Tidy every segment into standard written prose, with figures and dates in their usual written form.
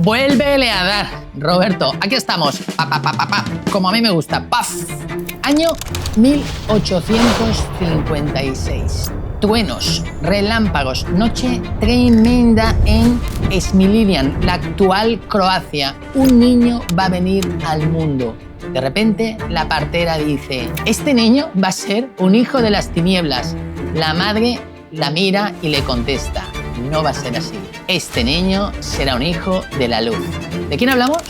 Vuélvele a dar, Roberto. Aquí estamos. Pa, pa, pa, pa, pa. Como a mí me gusta. ¡Paf! Año 1856. Truenos, relámpagos, noche tremenda en Smiljan, la actual Croacia. Un niño va a venir al mundo. De repente, la partera dice: este niño va a ser un hijo de las tinieblas. La madre la mira y le contesta: no va a ser así. Este niño será un hijo de la luz. ¿De quién hablamos?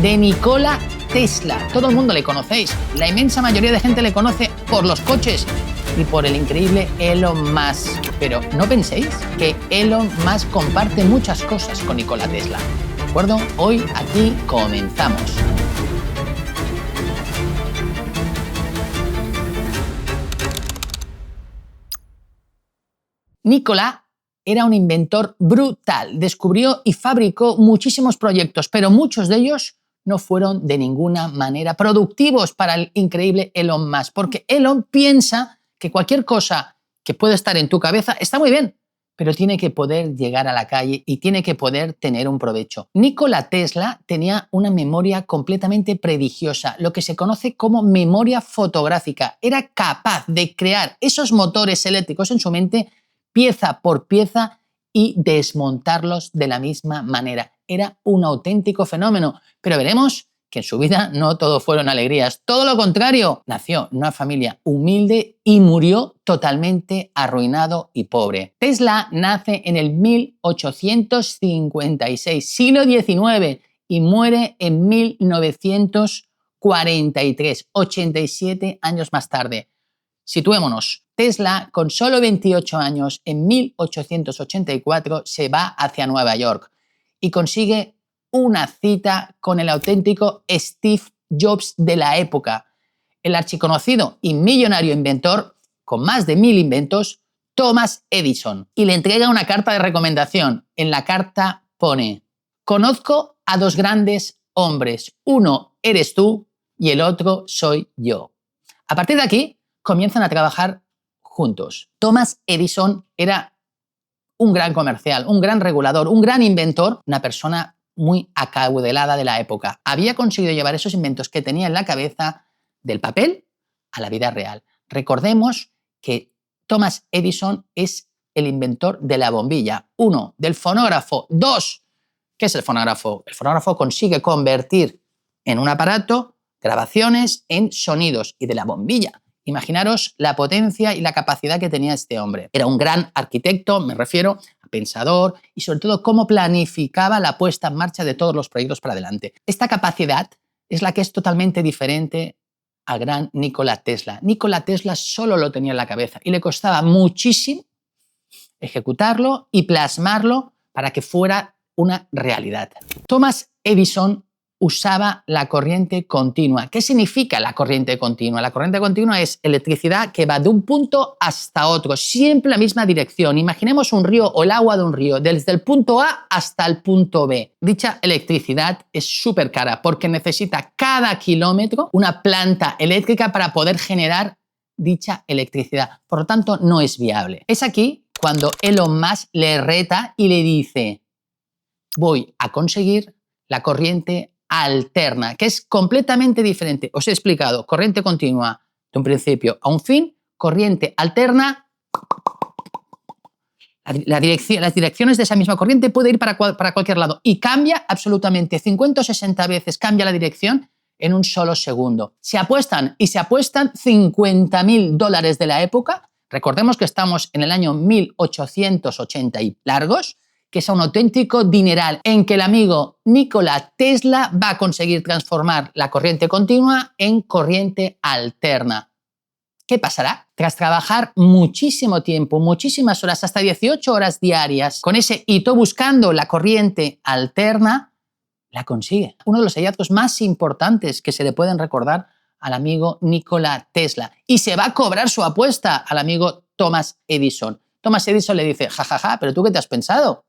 De Nikola Tesla. Todo el mundo le conocéis. La inmensa mayoría de gente le conoce por los coches y por el increíble Elon Musk. Pero no penséis que Elon Musk comparte muchas cosas con Nikola Tesla. ¿De acuerdo? Hoy aquí comenzamos. Nikola era un inventor brutal. Descubrió y fabricó muchísimos proyectos, pero muchos de ellos no fueron de ninguna manera productivos para el increíble Elon Musk, porque Elon piensa que cualquier cosa que puede estar en tu cabeza está muy bien, pero tiene que poder llegar a la calle y tiene que poder tener un provecho. Nikola Tesla tenía una memoria completamente prodigiosa, lo que se conoce como memoria fotográfica. Era capaz de crear esos motores eléctricos en su mente pieza por pieza y desmontarlos de la misma manera. Era un auténtico fenómeno, pero veremos que en su vida no todo fueron alegrías. Todo lo contrario, nació en una familia humilde y murió totalmente arruinado y pobre. Tesla nace en el 1856, siglo XIX, y muere en 1943, 87 años más tarde. Situémonos. Tesla, con solo 28 años, en 1884, se va hacia Nueva York y consigue una cita con el auténtico Steve Jobs de la época, el archiconocido y millonario inventor, con más de 1000 inventos, Thomas Edison, y le entrega una carta de recomendación. En la carta pone: conozco a dos grandes hombres, uno eres tú y el otro soy yo. A partir de aquí, comienzan a trabajar juntos. Thomas Edison era un gran comercial, un gran regulador, un gran inventor, una persona muy acaudalada de la época. Había conseguido llevar esos inventos que tenía en la cabeza del papel a la vida real. Recordemos que Thomas Edison es el inventor de la bombilla. 1, del fonógrafo. 2, ¿qué es el fonógrafo? El fonógrafo consigue convertir en un aparato grabaciones en sonidos, y de la bombilla. Imaginaros la potencia y la capacidad que tenía este hombre. Era un gran arquitecto, me refiero a pensador, y sobre todo cómo planificaba la puesta en marcha de todos los proyectos para adelante. Esta capacidad es la que es totalmente diferente al gran Nikola Tesla. Nikola Tesla solo lo tenía en la cabeza y le costaba muchísimo ejecutarlo y plasmarlo para que fuera una realidad. Thomas Edison usaba la corriente continua. ¿Qué significa la corriente continua? La corriente continua es electricidad que va de un punto hasta otro, siempre en la misma dirección. Imaginemos un río o el agua de un río, desde el punto A hasta el punto B. Dicha electricidad es súper cara porque necesita cada kilómetro una planta eléctrica para poder generar dicha electricidad. Por lo tanto, no es viable. Es aquí cuando Elon Musk le reta y le dice: voy a conseguir la corriente alterna, que es completamente diferente. Os he explicado, corriente continua de un principio a un fin, corriente alterna, las direcciones de esa misma corriente puede ir para cualquier lado y cambia absolutamente 50 o 60 veces, cambia la dirección en un solo segundo. Se apuestan $50.000 de la época. Recordemos que estamos en el año 1880 y largos, que es un auténtico dineral, en que el amigo Nikola Tesla va a conseguir transformar la corriente continua en corriente alterna. ¿Qué pasará? Tras trabajar muchísimo tiempo, muchísimas horas, hasta 18 horas diarias, con ese hito buscando la corriente alterna, la consigue. Uno de los hallazgos más importantes que se le pueden recordar al amigo Nikola Tesla. Y se va a cobrar su apuesta al amigo Thomas Edison. Thomas Edison le dice: jajaja, ¿pero tú qué te has pensado?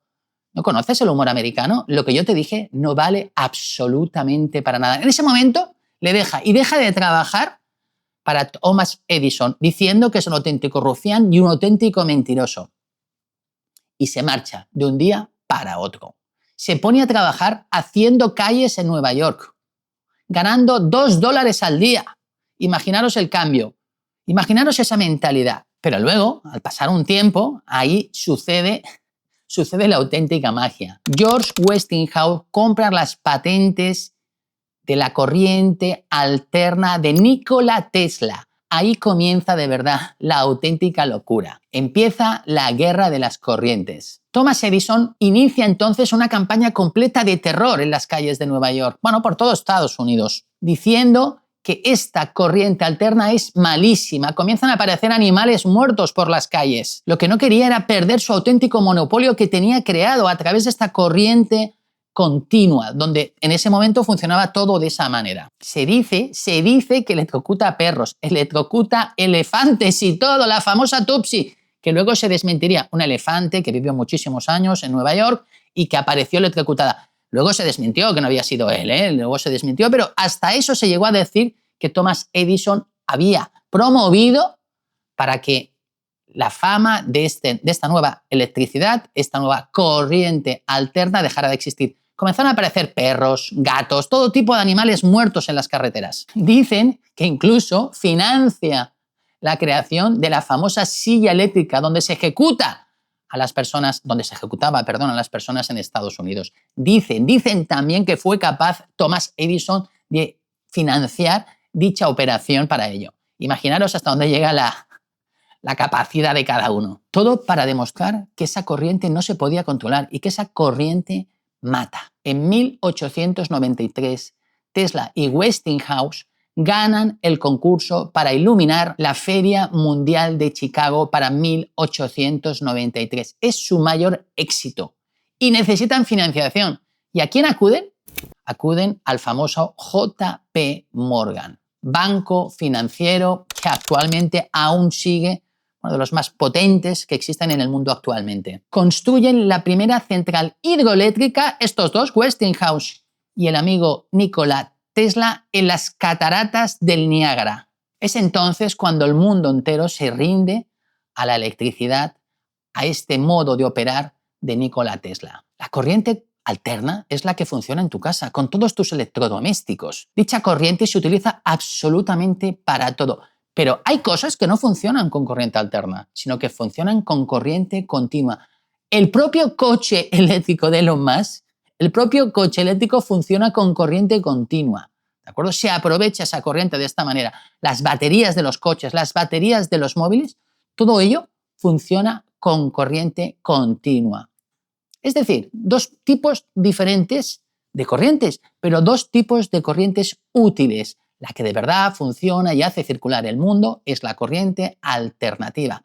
¿No conoces el humor americano? Lo que yo te dije no vale absolutamente para nada. En ese momento le deja de trabajar para Thomas Edison, diciendo que es un auténtico rufián y un auténtico mentiroso. Y se marcha de un día para otro. se pone a trabajar haciendo calles en Nueva York, ganando $2 al día. Imaginaros el cambio, imaginaros esa mentalidad. Pero luego, al pasar un tiempo, ahí sucede la auténtica magia. George Westinghouse compra las patentes de la corriente alterna de Nikola Tesla. Ahí comienza de verdad la auténtica locura. Empieza la guerra de las corrientes. Thomas Edison inicia entonces una campaña completa de terror en las calles de Nueva York, bueno, por todo Estados Unidos, diciendo que esta corriente alterna es malísima. Comienzan a aparecer animales muertos por las calles. Lo que no quería era perder su auténtico monopolio que tenía creado a través de esta corriente continua, donde en ese momento funcionaba todo de esa manera. Se dice que electrocuta perros, electrocuta elefantes y todo, la famosa Topsy, que luego se desmentiría. Un elefante que vivió muchísimos años en Nueva York y que apareció electrocutada. Luego se desmintió que no había sido él, luego se desmintió, pero hasta eso se llegó a decir que Thomas Edison había promovido para que la fama de esta nueva electricidad, esta nueva corriente alterna dejara de existir. Comenzaron a aparecer perros, gatos, todo tipo de animales muertos en las carreteras. Dicen que incluso financia la creación de la famosa silla eléctrica donde se ejecutaba a las personas en Estados Unidos. Dicen también que fue capaz Thomas Edison de financiar dicha operación para ello. Imaginaros hasta dónde llega la capacidad de cada uno. Todo para demostrar que esa corriente no se podía controlar y que esa corriente mata. En 1893, Tesla y Westinghouse ganan el concurso para iluminar la Feria Mundial de Chicago para 1893. Es su mayor éxito y necesitan financiación. ¿Y a quién acuden? Acuden al famoso JP Morgan, banco financiero que actualmente aún sigue uno de los más potentes que existen en el mundo actualmente. Construyen la primera central hidroeléctrica, estos dos, Westinghouse y el amigo Nikola Tesla, en las cataratas del Niágara. Es entonces cuando el mundo entero se rinde a la electricidad, a este modo de operar de Nikola Tesla. La corriente alterna es la que funciona en tu casa, con todos tus electrodomésticos. Dicha corriente se utiliza absolutamente para todo. Pero hay cosas que no funcionan con corriente alterna, sino que funcionan con corriente continua. El propio coche eléctrico de Elon Musk, funciona con corriente continua. ¿De acuerdo? Se aprovecha esa corriente de esta manera. Las baterías de los coches, las baterías de los móviles, todo ello funciona con corriente continua. Es decir, dos tipos diferentes de corrientes, pero dos tipos de corrientes útiles. La que de verdad funciona y hace circular el mundo es la corriente alternativa.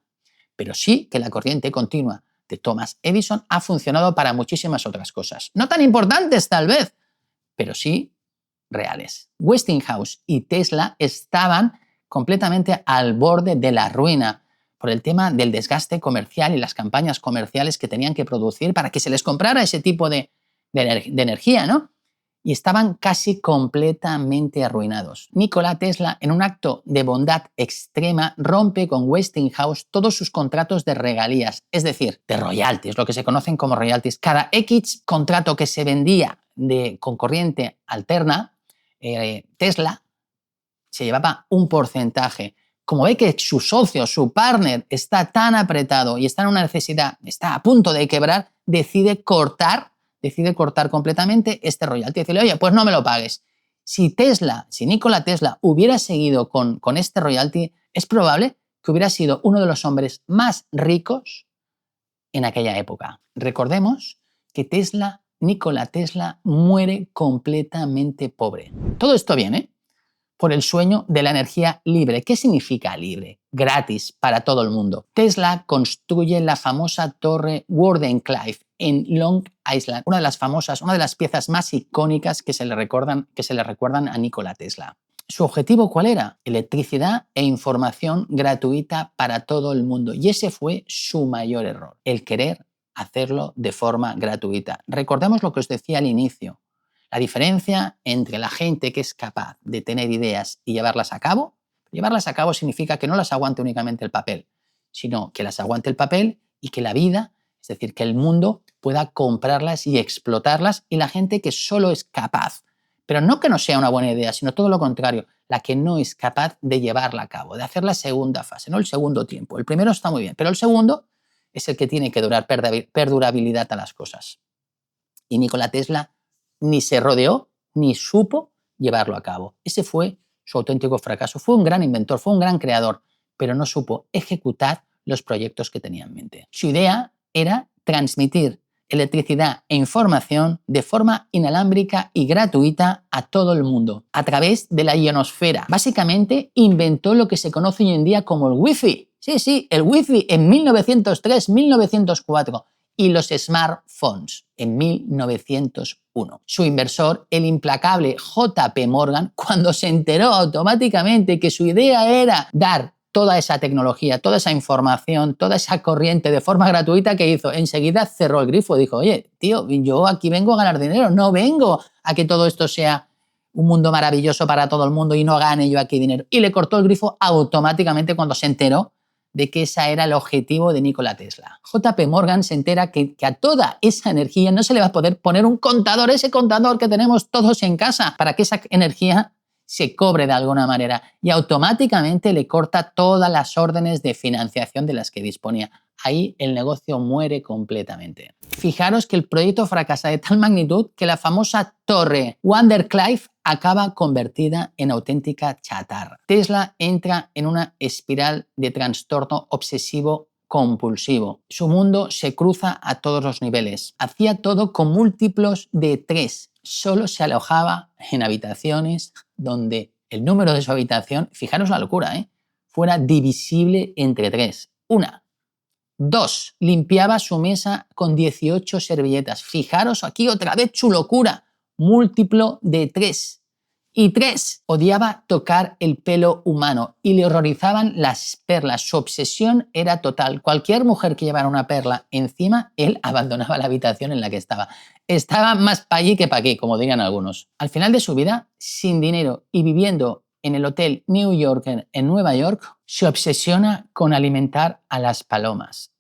Pero sí que la corriente continua de Thomas Edison ha funcionado para muchísimas otras cosas. No tan importantes tal vez, pero sí reales. Westinghouse y Tesla estaban completamente al borde de la ruina por el tema del desgaste comercial y las campañas comerciales que tenían que producir para que se les comprara ese tipo de energía, ¿no? Y estaban casi completamente arruinados. Nikola Tesla, en un acto de bondad extrema, rompe con Westinghouse todos sus contratos de regalías, es decir, de royalties, lo que se conocen como royalties. Cada X contrato que se vendía con corriente alterna, Tesla se llevaba un porcentaje. Como ve que su socio, su partner, está tan apretado y está en una necesidad, está a punto de quebrar, decide cortar completamente este royalty. Decirle, oye, pues no me lo pagues. Si Nikola Tesla hubiera seguido con este royalty, es probable que hubiera sido uno de los hombres más ricos en aquella época. Recordemos que Nikola Tesla muere completamente pobre. Todo esto viene por el sueño de la energía libre. ¿Qué significa libre? Gratis para todo el mundo. Tesla construye la famosa torre Wardenclyffe en Long Island, una de las piezas más icónicas que se le recuerdan a Nikola Tesla. ¿Su objetivo cuál era? Electricidad e información gratuita para todo el mundo. Y ese fue su mayor error, el querer hacerlo de forma gratuita. Recordemos lo que os decía al inicio. La diferencia entre la gente que es capaz de tener ideas y llevarlas a cabo significa que no las aguante únicamente el papel, sino que las aguante el papel y que la vida Es decir, que el mundo pueda comprarlas y explotarlas y la gente que solo es capaz, pero no que no sea una buena idea, sino todo lo contrario, la que no es capaz de llevarla a cabo, de hacer la segunda fase, no el segundo tiempo. El primero está muy bien, pero el segundo es el que tiene que dar perdurabilidad a las cosas. Y Nikola Tesla ni se rodeó ni supo llevarlo a cabo. Ese fue su auténtico fracaso. Fue un gran inventor, fue un gran creador, pero no supo ejecutar los proyectos que tenía en mente. Su idea era transmitir electricidad e información de forma inalámbrica y gratuita a todo el mundo, a través de la ionosfera. Básicamente inventó lo que se conoce hoy en día como el Wi-Fi. Sí, el Wi-Fi en 1903-1904 y los smartphones en 1901. Su inversor, el implacable JP Morgan, cuando se enteró automáticamente que su idea era dar toda esa tecnología, toda esa información, toda esa corriente de forma gratuita, ¿qué hizo? Enseguida cerró el grifo. Dijo, oye, tío, yo aquí vengo a ganar dinero, no vengo a que todo esto sea un mundo maravilloso para todo el mundo y no gane yo aquí dinero. Y le cortó el grifo automáticamente cuando se enteró de que ese era el objetivo de Nikola Tesla. JP Morgan se entera que a toda esa energía no se le va a poder poner un contador, ese contador que tenemos todos en casa, para que esa energía se cobre de alguna manera, y automáticamente le corta todas las órdenes de financiación de las que disponía. Ahí el negocio muere completamente. Fijaros que el proyecto fracasa de tal magnitud que la famosa torre Vandercliff acaba convertida en auténtica chatarra. Tesla entra en una espiral de trastorno obsesivo compulsivo. Su mundo se cruza a todos los niveles. Hacía todo con múltiplos de 3. Solo se alojaba en habitaciones donde el número de su habitación, fijaros la locura, fuera divisible entre 3. 1. 2. Limpiaba su mesa con 18 servilletas. Fijaros aquí otra vez su locura. Múltiplo de 3. Y 3. Odiaba tocar el pelo humano y le horrorizaban las perlas. Su obsesión era total. Cualquier mujer que llevara una perla encima, él abandonaba la habitación en la que estaba. Estaba más para allí que para aquí, como dirían algunos. Al final de su vida, sin dinero y viviendo en el Hotel New Yorker en Nueva York, se obsesiona con alimentar a las palomas.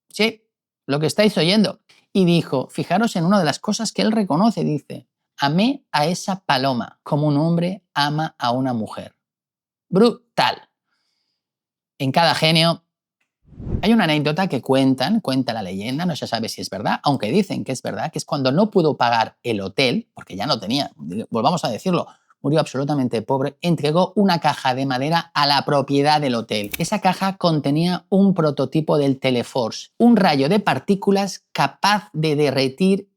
Sí, lo que estáis oyendo. Y dijo, fijaros en una de las cosas que él reconoce, dice, amé a esa paloma como un hombre ama a una mujer. Brutal. En cada genio hay una anécdota que cuenta la leyenda, no se sabe si es verdad, aunque dicen que es verdad, que es cuando no pudo pagar el hotel, porque ya no tenía, volvamos a decirlo, murió absolutamente pobre, entregó una caja de madera a la propiedad del hotel. Esa caja contenía un prototipo del Teleforce, un rayo de partículas capaz de derretir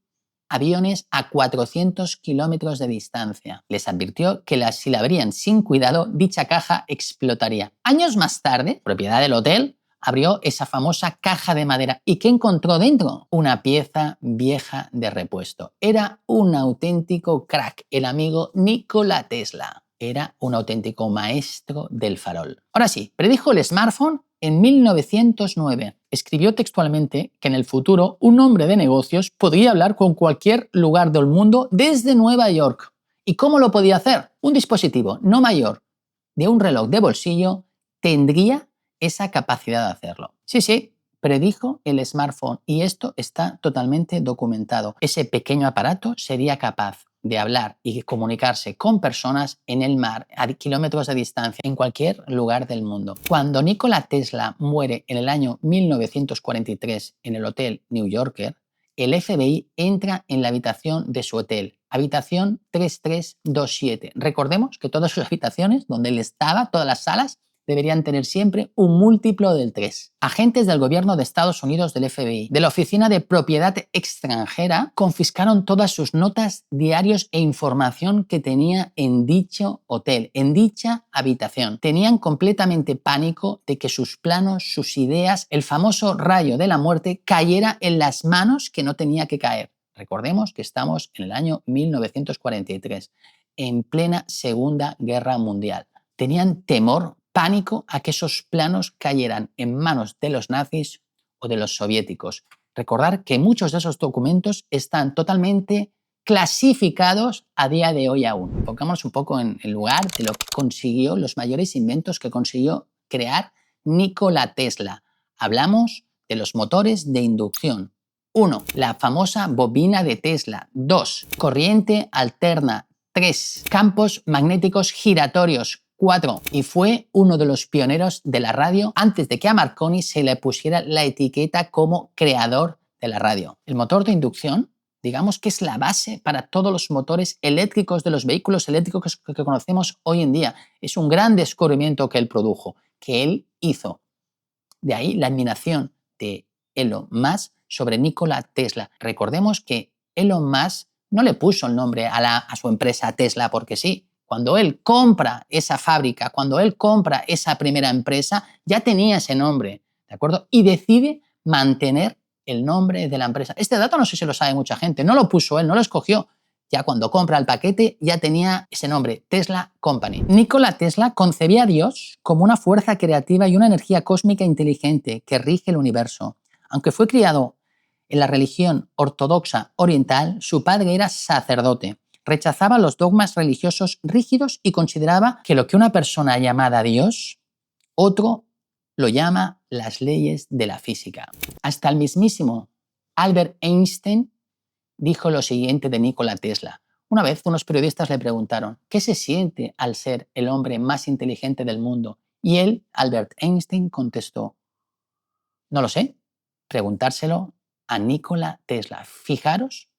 aviones a 400 kilómetros de distancia. Les advirtió que si la abrían sin cuidado, dicha caja explotaría. Años más tarde, propiedad del hotel abrió esa famosa caja de madera. ¿Y qué encontró dentro? Una pieza vieja de repuesto. Era un auténtico crack, el amigo Nikola Tesla. Era un auténtico maestro del farol. Ahora sí, predijo el smartphone en 1909. Escribió textualmente que en el futuro un hombre de negocios podría hablar con cualquier lugar del mundo desde Nueva York. ¿Y cómo lo podía hacer? Un dispositivo no mayor de un reloj de bolsillo tendría esa capacidad de hacerlo. Sí, predijo el smartphone y esto está totalmente documentado. Ese pequeño aparato sería capaz de hablar y comunicarse con personas en el mar, a kilómetros de distancia, en cualquier lugar del mundo. Cuando Nikola Tesla muere en el año 1943 en el Hotel New Yorker, el FBI entra en la habitación de su hotel, habitación 3327. Recordemos que todas sus habitaciones, donde él estaba, todas las salas, deberían tener siempre un múltiplo del 3. Agentes del gobierno de Estados Unidos del FBI, de la Oficina de Propiedad Extranjera, confiscaron todas sus notas, diarios e información que tenía en dicho hotel, en dicha habitación. Tenían completamente pánico de que sus planos, sus ideas, el famoso rayo de la muerte, cayera en las manos que no tenía que caer. Recordemos que estamos en el año 1943, en plena Segunda Guerra Mundial. Tenían temor, pánico a que esos planos cayeran en manos de los nazis o de los soviéticos. Recordar que muchos de esos documentos están totalmente clasificados a día de hoy aún. Pongamos un poco en lugar de lo que consiguió, los mayores inventos que consiguió crear Nikola Tesla. Hablamos de los motores de inducción. 1. La famosa bobina de Tesla. 2. Corriente alterna. 3. Campos magnéticos giratorios. 4. Y fue uno de los pioneros de la radio antes de que a Marconi se le pusiera la etiqueta como creador de la radio. El motor de inducción, digamos que es la base para todos los motores eléctricos de los vehículos eléctricos que conocemos hoy en día. Es un gran descubrimiento que él produjo, que él hizo. De ahí la admiración de Elon Musk sobre Nikola Tesla. Recordemos que Elon Musk no le puso el nombre a su empresa Tesla porque sí. Cuando él compra esa fábrica, cuando él compra esa primera empresa, ya tenía ese nombre, ¿de acuerdo? Y decide mantener el nombre de la empresa. Este dato no sé si lo sabe mucha gente, no lo puso él, no lo escogió. Ya cuando compra el paquete ya tenía ese nombre, Tesla Company. Nikola Tesla concebía a Dios como una fuerza creativa y una energía cósmica inteligente que rige el universo. Aunque fue criado en la religión ortodoxa oriental, su padre era sacerdote. Rechazaba los dogmas religiosos rígidos y consideraba que lo que una persona llamada Dios, otro lo llama las leyes de la física. Hasta el mismísimo Albert Einstein dijo lo siguiente de Nikola Tesla. Una vez unos periodistas le preguntaron ¿qué se siente al ser el hombre más inteligente del mundo? Y él, Albert Einstein, contestó: no lo sé, preguntárselo a Nikola Tesla. Fijaros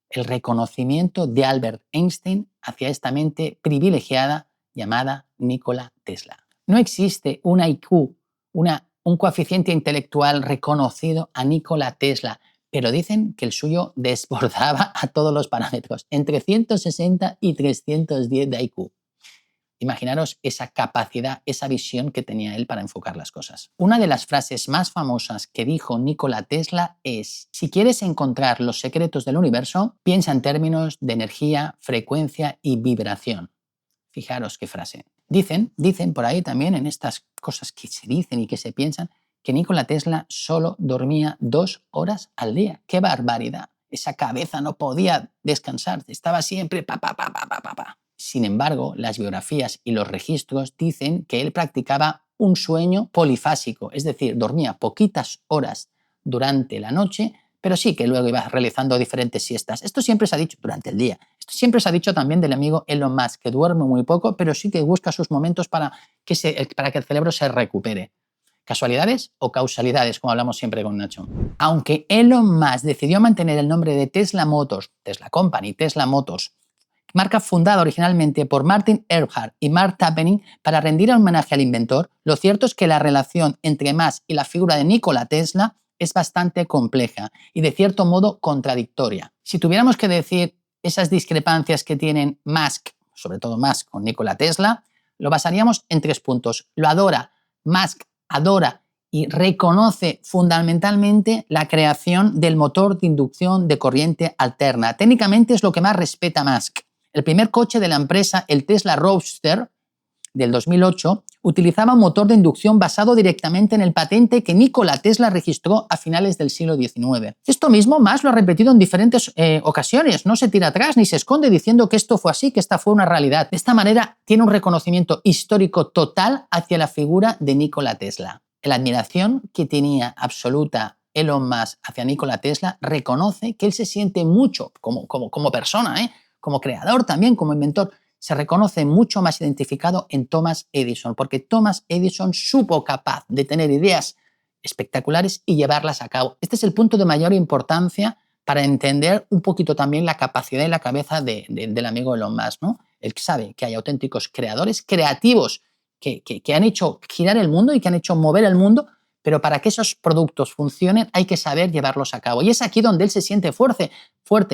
el reconocimiento de Albert Einstein hacia esta mente privilegiada llamada Nikola Tesla. No existe un IQ, un coeficiente intelectual reconocido a Nikola Tesla, pero dicen que el suyo desbordaba a todos los parámetros, entre 160 y 310 de IQ. Imaginaros esa capacidad, esa visión que tenía él para enfocar las cosas. Una de las frases más famosas que dijo Nikola Tesla es: si quieres encontrar los secretos del universo, piensa en términos de energía, frecuencia y vibración. Fijaros qué frase. Dicen por ahí también, en estas cosas que se dicen y que se piensan, que Nikola Tesla solo dormía 2 horas al día. ¡Qué barbaridad! Esa cabeza no podía descansar, estaba siempre pa. Sin embargo, las biografías y los registros dicen que él practicaba un sueño polifásico, es decir, dormía poquitas horas durante la noche, pero sí que luego iba realizando diferentes siestas. Esto siempre se ha dicho durante el día. Esto siempre se ha dicho también del amigo Elon Musk, que duerme muy poco, pero sí que busca sus momentos para que el cerebro se recupere. ¿Casualidades o causalidades, como hablamos siempre con Nacho? Aunque Elon Musk decidió mantener el nombre de Tesla Motors, Tesla Company, Tesla Motors, marca fundada originalmente por Martin Earhart y Mark Tappening para rendir homenaje al inventor, lo cierto es que la relación entre Musk y la figura de Nikola Tesla es bastante compleja y de cierto modo contradictoria. Si tuviéramos que decir esas discrepancias que tienen Musk, sobre todo Musk con Nikola Tesla, lo basaríamos en 3 puntos. Lo adora, Musk adora y reconoce fundamentalmente la creación del motor de inducción de corriente alterna. Técnicamente es lo que más respeta Musk. El primer coche de la empresa, el Tesla Roadster, del 2008, utilizaba un motor de inducción basado directamente en el patente que Nikola Tesla registró a finales del siglo XIX. Esto mismo Musk lo ha repetido en diferentes ocasiones, no se tira atrás ni se esconde diciendo que esto fue así, que esta fue una realidad. De esta manera tiene un reconocimiento histórico total hacia la figura de Nikola Tesla. La admiración que tenía absoluta Elon Musk hacia Nikola Tesla reconoce que él se siente mucho como persona, como creador también, como inventor, se reconoce mucho más identificado en Thomas Edison, porque Thomas Edison supo capaz de tener ideas espectaculares y llevarlas a cabo. Este es el punto de mayor importancia para entender un poquito también la capacidad y la cabeza del amigo Elon Musk, ¿no? Él sabe que hay auténticos creadores, creativos, que han hecho girar el mundo y que han hecho mover el mundo, pero para que esos productos funcionen hay que saber llevarlos a cabo. Y es aquí donde él se siente fuerte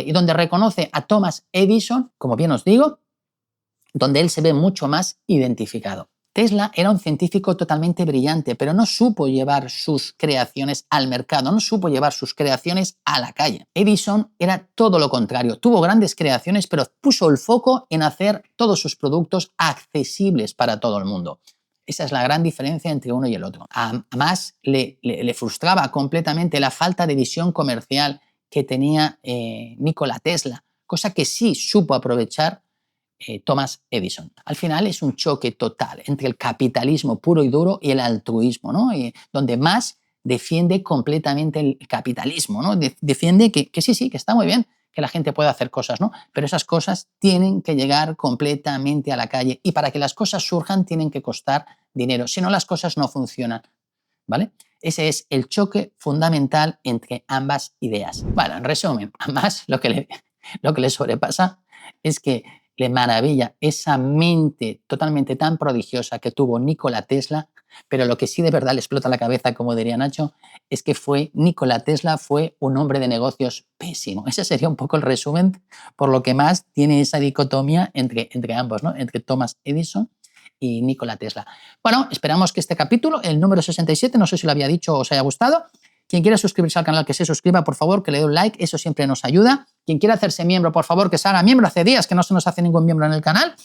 y donde reconoce a Thomas Edison, como bien os digo, donde él se ve mucho más identificado. Tesla era un científico totalmente brillante, pero no supo llevar sus creaciones al mercado, no supo llevar sus creaciones a la calle. Edison era todo lo contrario, tuvo grandes creaciones, pero puso el foco en hacer todos sus productos accesibles para todo el mundo. Esa es la gran diferencia entre uno y el otro. Además, le frustraba completamente la falta de visión comercial que tenía Nikola Tesla, cosa que sí supo aprovechar Thomas Edison. Al final es un choque total entre el capitalismo puro y duro y el altruismo, ¿no? Y donde más defiende completamente el capitalismo, ¿no? Defiende que sí, que está muy bien que la gente pueda hacer cosas, ¿no? Pero esas cosas tienen que llegar completamente a la calle y para que las cosas surjan tienen que costar dinero, si no las cosas no funcionan, ¿vale? Ese es el choque fundamental entre ambas ideas. Bueno, en resumen, a Musk lo que le sobrepasa es que le maravilla esa mente totalmente tan prodigiosa que tuvo Nikola Tesla, pero lo que sí de verdad le explota la cabeza, como diría Nacho, es que Nikola Tesla fue un hombre de negocios pésimo. Ese sería un poco el resumen, por lo que más tiene esa dicotomía entre ambos, ¿no? Entre Thomas Edison y Nikola Tesla. Bueno, esperamos que este capítulo, el número 67, no sé si lo había dicho o os haya gustado. Quien quiera suscribirse al canal, que se suscriba, por favor, que le dé un like, eso siempre nos ayuda. Quien quiera hacerse miembro, por favor, que se haga miembro. Hace días que no se nos hace ningún miembro en el canal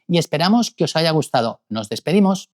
y esperamos que os haya gustado. Nos despedimos.